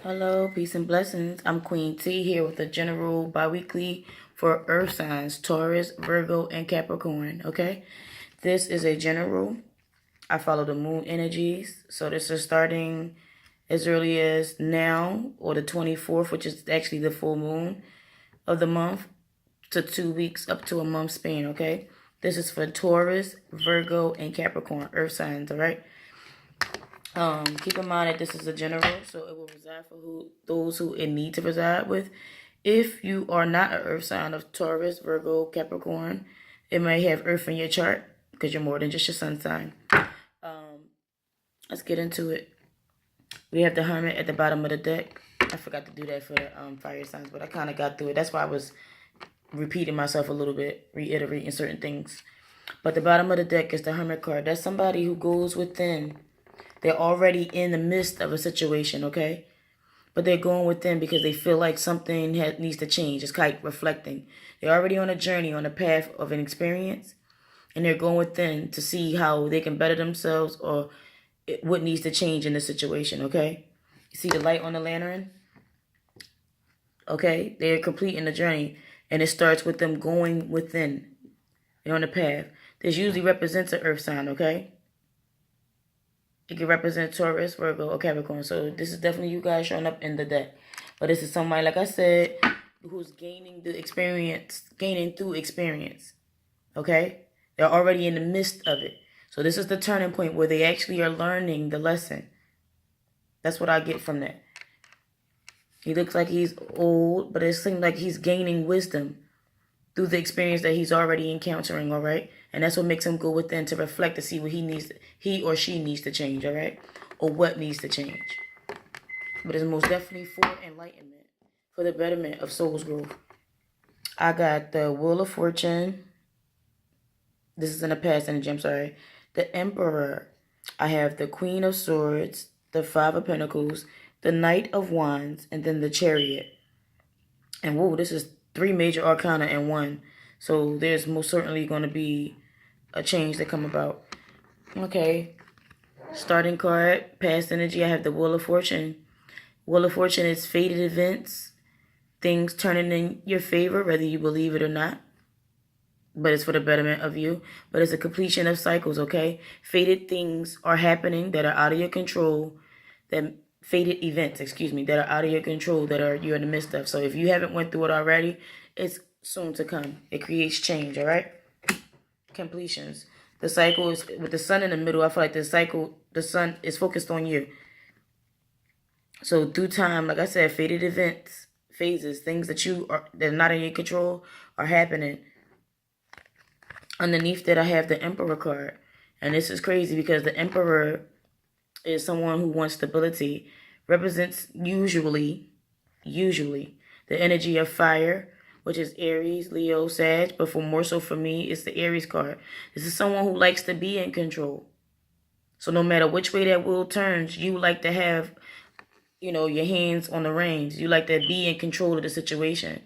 Hello, peace and blessings. I'm Queen T here with a general biweekly for earth signs, Taurus, Virgo, and Capricorn. Okay, this is a general. I follow the moon energies. So this is starting as early as now or the 24th, which is actually the full moon of the month, to 2 weeks up to a month span. Okay, this is for Taurus, Virgo, and Capricorn earth signs. All right. Keep in mind that this is a general, so it will reside for those who it need to reside with. If you are not an earth sign of Taurus, Virgo, Capricorn, it may have earth in your chart because you're more than just your sun sign. Let's get into it. We have the Hermit at the bottom of the deck. I forgot to do that for the fire signs, but I kind of got through it. That's why I was repeating myself a little bit, reiterating certain things. But the bottom of the deck is the Hermit card. That's somebody who goes within. They're already in the midst of a situation, okay? But they're going within because they feel like something needs to change. It's like reflecting. They're already on a journey, on a path of an experience, and they're going within to see how they can better themselves or what needs to change in the situation, okay? You see the light on the lantern? Okay? They're completing the journey, and it starts with them going within. They're on the path. This usually represents an earth sign, okay? It can represent Taurus, Virgo, or Capricorn. So this is definitely you guys showing up in the deck. But this is somebody, like I said, who's gaining the experience, gaining through experience. Okay? They're already in the midst of it. So this is the turning point where they actually are learning the lesson. That's what I get from that. He looks like he's old, but it seems like he's gaining wisdom through the experience that he's already encountering, all right? And that's what makes him go within to reflect to see what he or she needs to change, all right? Or what needs to change. But it's most definitely for enlightenment, for the betterment of soul's growth. I got the Wheel of Fortune. This is in the past energy, I'm sorry. The Emperor. I have the Queen of Swords, the Five of Pentacles, the Knight of Wands, and then the Chariot. And whoa, this is 3 major arcana in one. So there's most certainly going to be a change that come about. Okay. Starting card, past energy, I have the Wheel of Fortune. Wheel of Fortune is fated events. Things turning in your favor, whether you believe it or not. But it's for the betterment of you. But it's a completion of cycles, okay? Fated things are happening that are out of your control. Fated events, that are out of your control, that you're in the midst of. So if you haven't went through it already, it's soon to come. It creates change, all right? Completions. The cycle is with the sun in the middle. I feel like the sun is focused on you. So through time, like I said, fated events, phases, things that are not in your control are happening. Underneath that, I have the Emperor card. And this is crazy because the Emperor is someone who wants stability, represents usually the energy of fire, which is Aries, Leo, Sag, but more so for me, it's the Aries card. This is someone who likes to be in control. So no matter which way that wheel turns, you like to have, your hands on the reins. You like to be in control of the situation.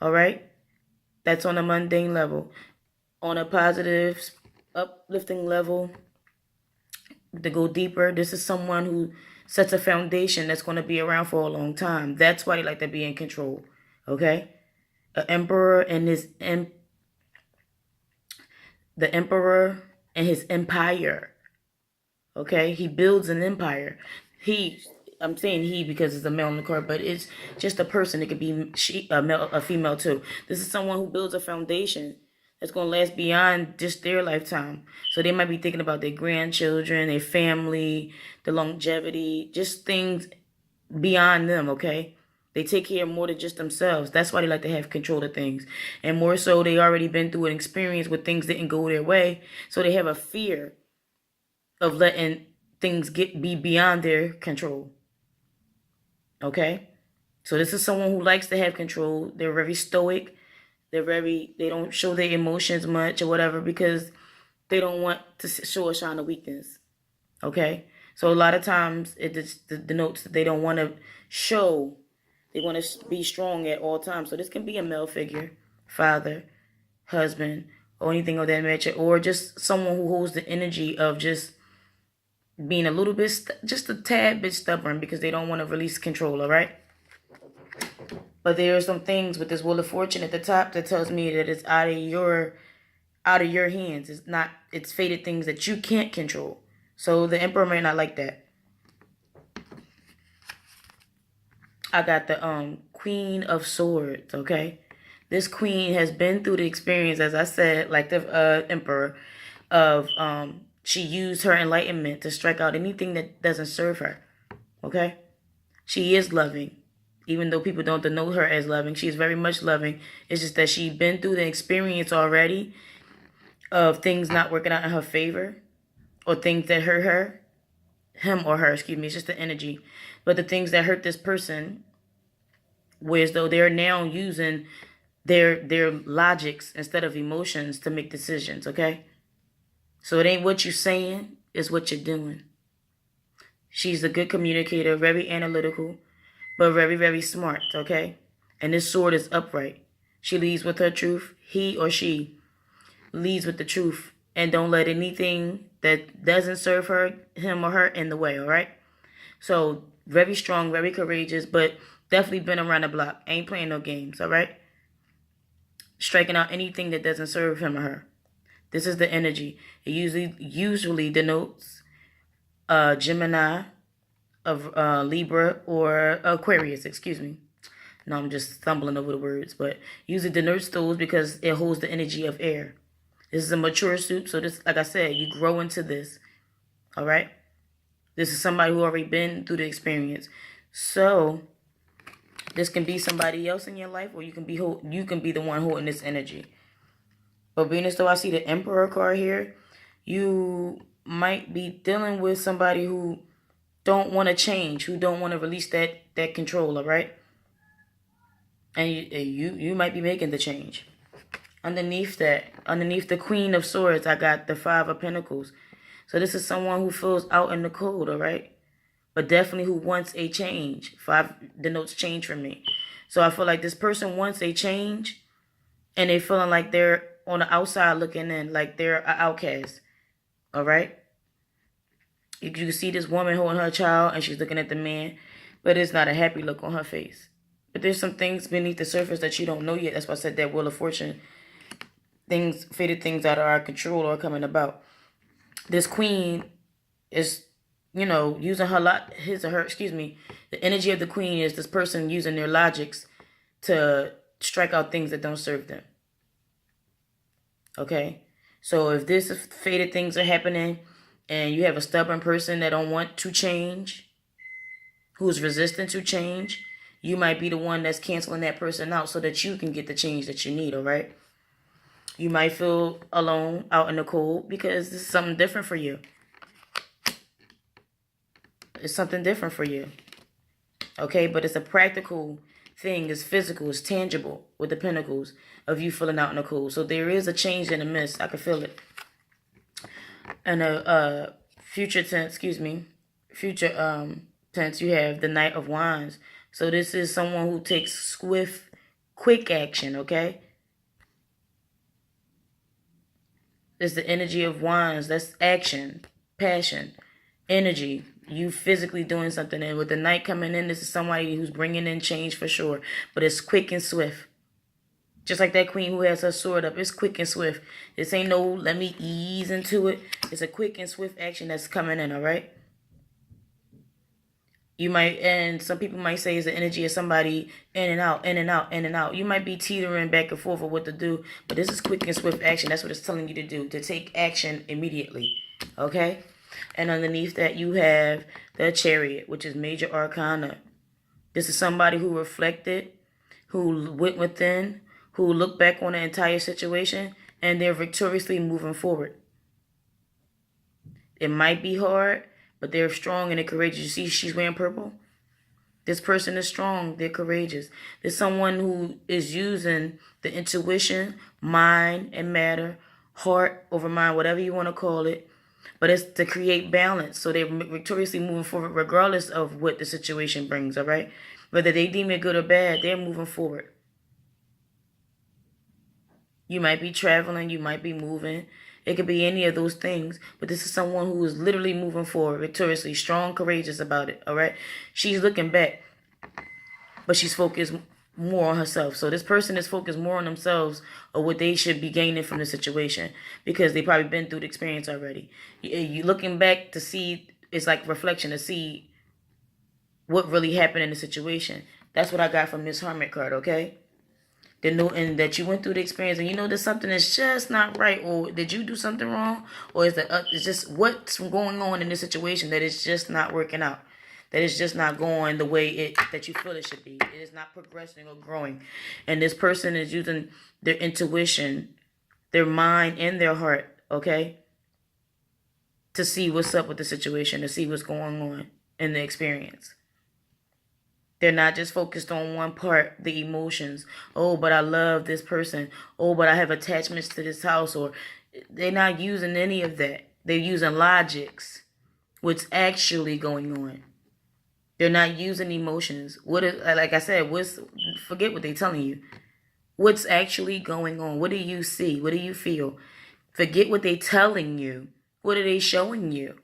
All right? That's on a mundane level. On a positive, uplifting level, to go deeper, this is someone who sets a foundation that's going to be around for a long time. That's why they like to be in control. Okay? The Emperor and the Emperor and his empire. Okay? He builds an empire. I'm saying he because it's a male in the card, but it's just a person. It could be a female too. This is someone who builds a foundation that's going to last beyond just their lifetime. So they might be thinking about their grandchildren, their family, the longevity, just things beyond them, okay? They take care more than just themselves. That's why they like to have control of things. And more so, they already been through an experience where things didn't go their way. So they have a fear of letting things be beyond their control. Okay? So this is someone who likes to have control. They're very stoic. They don't show their emotions much or whatever because they don't want to show or shine a weakness. Okay? So a lot of times it just denotes that they don't want to show. They want to be strong at all times. So this can be a male figure, father, husband, or anything of that nature, or just someone who holds the energy of just being a little bit, just a tad bit stubborn because they don't want to release control, all right? But there are some things with this Wheel of Fortune at the top that tells me that it's out of your hands. It's fated things that you can't control. So the Emperor may not like that. I got the Queen of Swords, okay? This queen has been through the experience, as I said, like the Emperor, of she used her enlightenment to strike out anything that doesn't serve her, okay? She is loving. Even though people don't denote her as loving, she is very much loving. It's just that she's been through the experience already of things not working out in her favor, or things that hurt her, him or her, excuse me, it's just the energy. But the things that hurt this person, whereas though they're now using their logics instead of emotions to make decisions, okay? So it ain't what you're saying, it's what you're doing. She's a good communicator, very analytical, but very, very smart, okay? And this sword is upright. She leads with her truth. He or she leads with the truth. And don't let anything that doesn't serve her, him or her, in the way, all right? So, very strong, very courageous, but definitely been around the block. Ain't playing no games, all right? Striking out anything that doesn't serve him or her. This is the energy. It usually denotes Gemini, of Libra, or Aquarius, excuse me. No, I'm just stumbling over the words, but usually denotes those because it holds the energy of air. This is a mature soup, so this, like I said, you grow into this, all right? This is somebody who already been through the experience. So this can be somebody else in your life, or you can be the one holding this energy. But being as though I see the Emperor card here, you might be dealing with somebody who don't want to change, who don't want to release that control, all right? And you might be making the change. Underneath the Queen of Swords, I got the Five of Pentacles. So this is someone who feels out in the cold, all right? But definitely who wants a change. 5 denotes change for me. So I feel like this person wants a change, and they're feeling like they're on the outside looking in, like they're an outcast, all right? You can see this woman holding her child, and she's looking at the man, but it's not a happy look on her face. But there's some things beneath the surface that you don't know yet. That's why I said that Wheel of Fortune, fated things out of our control are coming about. This queen is, using the energy of the queen is this person using their logics to strike out things that don't serve them. Okay? So if this fated things are happening, and you have a stubborn person that don't want to change, who's resistant to change, you might be the one that's canceling that person out so that you can get the change that you need, all right? You might feel alone, out in the cold, because this is something different for you. It's something different for you, okay? But it's a practical thing. It's physical. It's tangible with the pentacles of you feeling out in the cold. So there is a change in the mist. I can feel it. And a future tense, tense, you have the Knight of Wands. So this is someone who takes quick action, okay? It's the energy of Wands. That's action, passion, energy. You physically doing something. And with the Knight coming in, this is somebody who's bringing in change for sure. But it's quick and swift. Just like that queen who has her sword up. It's quick and swift. This ain't no let me ease into it. It's a quick and swift action that's coming in, all right? You might, and some people might say it's the energy of somebody in and out, in and out, in and out. You might be teetering back and forth of what to do, but this is quick and swift action. That's what it's telling you to do, to take action immediately, okay? And underneath that, you have the Chariot, which is major arcana. This is somebody who reflected, who went within, who looked back on the entire situation, and they're victoriously moving forward. It might be hard, but they're strong and they're courageous. You see she's wearing purple? This person is strong. They're courageous. There's someone who is using the intuition, mind and matter, heart over mind, whatever you want to call it. But it's to create balance. So they're victoriously moving forward regardless of what the situation brings, all right? Whether they deem it good or bad, they're moving forward. You might be traveling. You might be moving. It could be any of those things. But this is someone who is literally moving forward victoriously, strong, courageous about it. All right. She's looking back, but she's focused more on herself. So this person is focused more on themselves or what they should be gaining from the situation, because they probably been through the experience already. You looking back to see, it's like reflection to see what really happened in the situation. That's what I got from this Hermit card, okay? And that you went through the experience and you know that something is just not right, or did you do something wrong, or is that it's just what's going on in this situation that it's just not working out, that it's just not going the way that you feel it should be. It is not progressing or growing, and this person is using their intuition, their mind, and their heart, okay, to see what's up with the situation, to see what's going on in the experience. They're not just focused on one part, the emotions. Oh, but I love this person. Oh, but I have attachments to this house. Or they're not using any of that. They're using logics. What's actually going on. They're not using emotions. Like I said, forget what they're telling you. What's actually going on? What do you see? What do you feel? Forget what they're telling you. What are they showing you?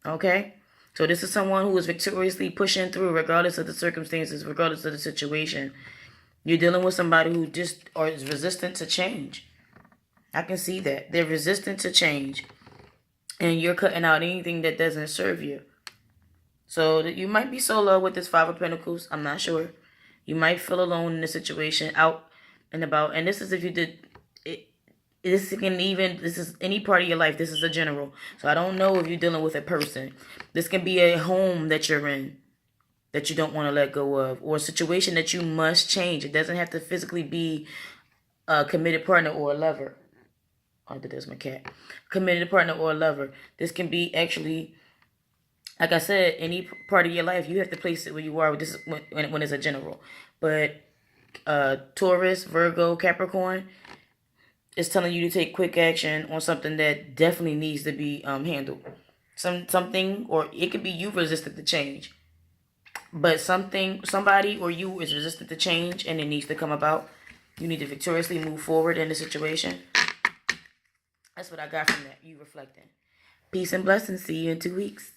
Okay? So this is someone who is victoriously pushing through regardless of the circumstances, regardless of the situation. You're dealing with somebody who just is resistant to change. I can see that. They're resistant to change. And you're cutting out anything that doesn't serve you. So you might be solo with this Five of Pentacles. I'm not sure. You might feel alone in the situation, out and about. And this is if you did it. This is any part of your life. This is a general. So I don't know if you're dealing with a person. This can be a home that you're in that you don't want to let go of, or a situation that you must change. It doesn't have to physically be a committed partner or a lover. Oh, there's my cat. Committed partner or a lover. This can be actually, like I said, any part of your life. You have to place it where you are. This is when it's a general. But Taurus, Virgo, Capricorn, it's telling you to take quick action on something that definitely needs to be handled. Something, or it could be you resistant to change. But somebody or you is resistant to change and it needs to come about. You need to victoriously move forward in the situation. That's what I got from that. You reflecting. Peace and blessings. See you in 2 weeks.